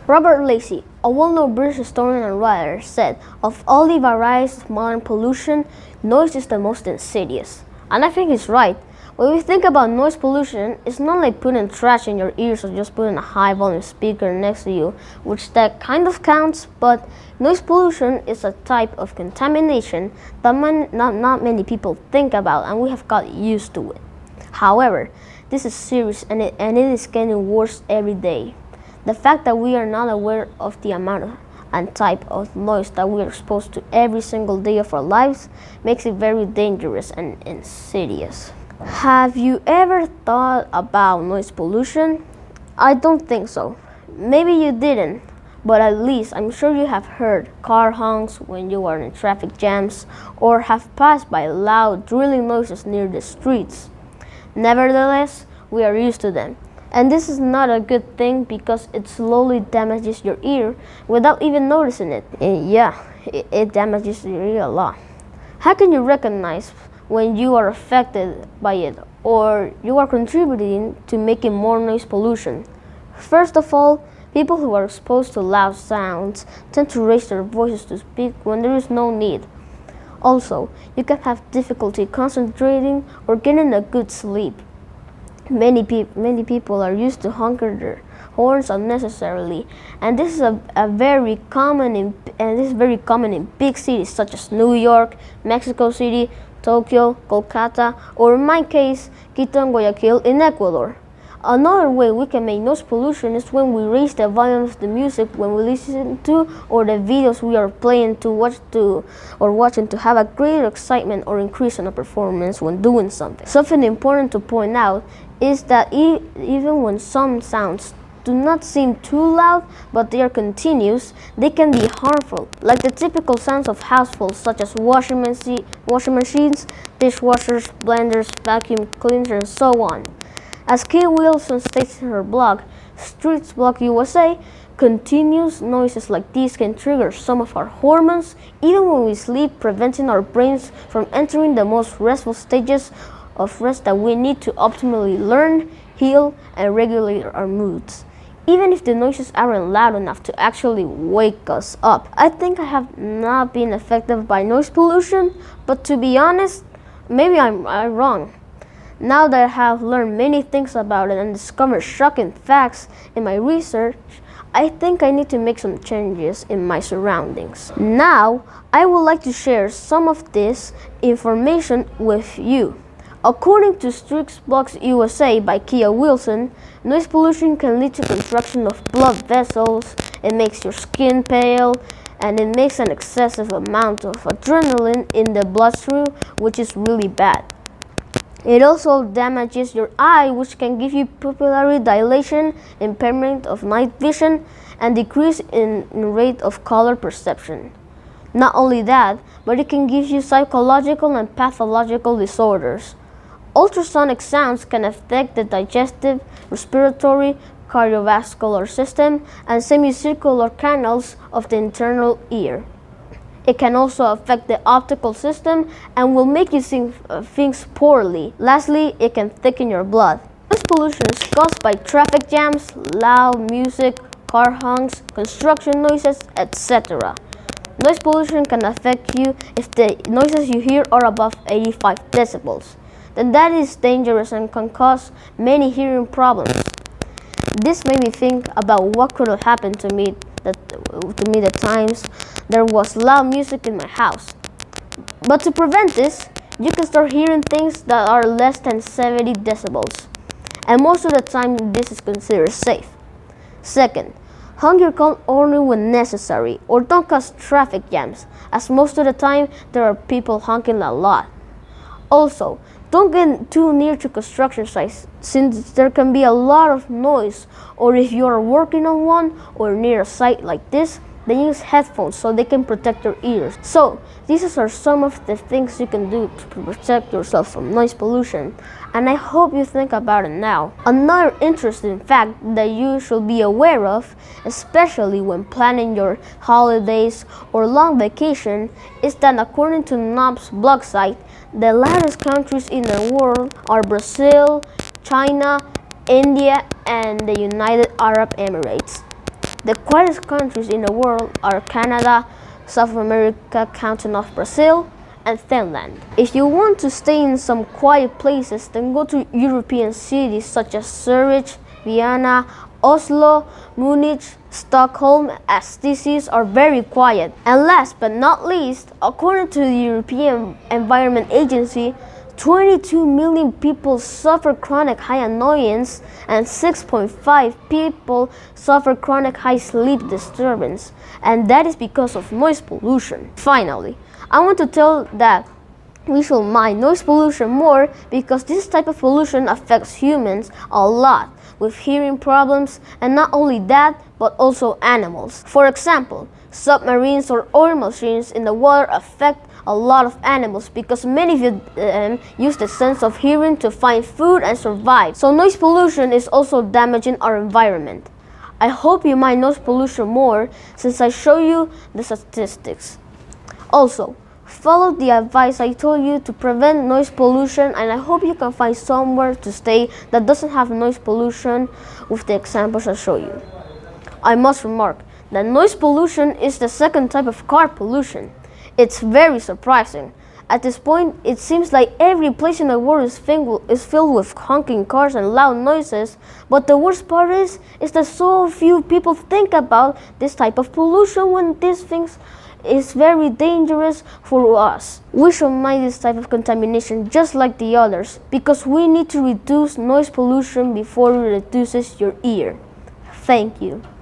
Robert Lacey, a well-known British historian and writer, said, "Of all the varieties of modern pollution, noise is the most insidious." And I think he's right. When we think about noise pollution, it's not like putting trash in your ears or just putting a high-volume speaker next to you, which that kind of counts, but noise pollution is a type of contamination that not many people think about, and we have got used to it. However, this is serious and it is getting worse every day. The fact that we are not aware of the amount and type of noise that we are exposed to every single day of our lives makes it very dangerous and insidious. Have you ever thought about noise pollution? I don't think so. Maybe you didn't, but at least I'm sure you have heard car honks when you are in traffic jams or have passed by loud drilling noises near the streets. Nevertheless, we are used to them. And this is not a good thing because it slowly damages your ear without even noticing it. And yeah, it damages your ear a lot. How can you recognize when you are affected by it or you are contributing to making more noise pollution? First of all, people who are exposed to loud sounds tend to raise their voices to speak when there is no need. Also, you can have difficulty concentrating or getting a good sleep. Many people are used to honking their horns unnecessarily, and this is very common in big cities such as New York, Mexico City, Tokyo, Kolkata, or in my case, Quito and Guayaquil in Ecuador. Another way we can make noise pollution is when we raise the volume of the music when we listen to or the videos we are playing to watching to have a greater excitement or increase in our performance when doing something. Something important to point out is that even when some sounds do not seem too loud, but they are continuous, they can be harmful, like the typical sounds of households such as washing machines, dishwashers, blenders, vacuum cleaners, and so on. As Kay Wilson states in her blog, Streets Blog USA, continuous noises like these can trigger some of our hormones even when we sleep, preventing our brains from entering the most restful stages of rest that we need to optimally learn, heal, and regulate our moods. Even if the noises aren't loud enough to actually wake us up. I think I have not been affected by noise pollution, but to be honest, maybe I'm wrong. Now that I have learned many things about it and discovered shocking facts in my research, I think I need to make some changes in my surroundings. Now, I would like to share some of this information with you. According to Streets Blog USA by Kia Wilson, noise pollution can lead to contraction of blood vessels, it makes your skin pale, and it makes an excessive amount of adrenaline in the bloodstream, which is really bad. It also damages your eye, which can give you pupillary dilation, impairment of night vision, and decrease in rate of color perception. Not only that, but it can give you psychological and pathological disorders. Ultrasonic sounds can affect the digestive, respiratory, cardiovascular system, and semicircular canals of the internal ear. It can also affect the optical system and will make you see things poorly. Lastly, it can thicken your blood. Noise pollution is caused by traffic jams, loud music, car honks, construction noises, etc. Noise pollution can affect you if the noises you hear are above 85 decibels. Then that is dangerous and can cause many hearing problems. This made me think about what could have happened to me the times there was loud music in my house. But to prevent this, you can start hearing things that are less than 70 decibels. And most of the time, this is considered safe. Second, honk your horn only when necessary, or don't cause traffic jams, as most of the time there are people honking a lot. Also, don't get too near to construction sites since there can be a lot of noise, or if you are working on one or near a site like this, then use headphones so they can protect your ears. So, these are some of the things you can do to protect yourself from noise pollution, and I hope you think about it now. Another interesting fact that you should be aware of, especially when planning your holidays or long vacation, is that according to NOP's blog site, the loudest countries in the world are Brazil, China, India, and the United Arab Emirates. The quietest countries in the world are Canada, South America counting off Brazil, and Finland. If you want to stay in some quiet places, then go to European cities such as Zurich, Vienna, Oslo, Munich, Stockholm, as these cities are very quiet. And last but not least, according to the European Environment Agency, 22 million people suffer chronic high annoyance and 6.5 people suffer chronic high sleep disturbance, and that is because of noise pollution. Finally, I want to tell that we should mind noise pollution more because this type of pollution affects humans a lot with hearing problems, and not only that, but also animals. For example, submarines or oil machines in the water affect a lot of animals because many of them use the sense of hearing to find food and survive. So noise pollution is also damaging our environment. I hope you mind noise pollution more since I show you the statistics. Also, follow the advice I told you to prevent noise pollution, and I hope you can find somewhere to stay that doesn't have noise pollution with the examples I show you. I must remark that noise pollution is the second type of car pollution. It's very surprising. At this point, it seems like every place in the world is filled with honking cars and loud noises, but the worst part is that so few people think about this type of pollution when these things is very dangerous for us. We should mind this type of contamination just like the others because we need to reduce noise pollution before it reduces your ear. Thank you.